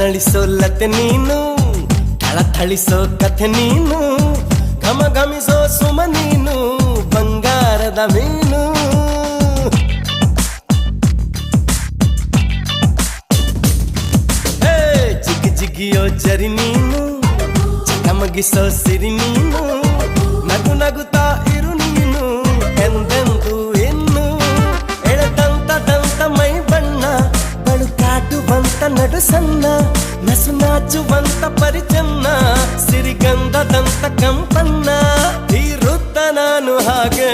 ನಳಿಸೋ ಲತೆ ನೀನು, ಥಳಿಸೋ ಕಥೆ ನೀನು, ಘಮ ಘಮಿಸೋ ಸುಮ ನೀನು, ಬಂಗಾರದ ಮೀನು. ಜಿಗಿ ಜಿಗಿಯೋ ಜರಿ ನೀನು, ಚಕಮಗಿಸೋ ಸಿರಿ ನೀನು, ನಗು ನಗುತ್ತಾ ಇರು ನೀನು ಎಂದೆಂದು ಇನ್ನು. ಎಳೆದಂತ ಮೈ ಬಣ್ಣ, ಬಳುಕಾಟುವಂತ ನಡು ಸಣ್ಣ, ನಸು ನಾಚುವಂತ ಪರಿಚನ್ನ, ಸಿರಿಗಂಧದಂತ ಕಂಪನ್ನ, ಇರುತ್ತ ನಾನು ಹಾಗೆ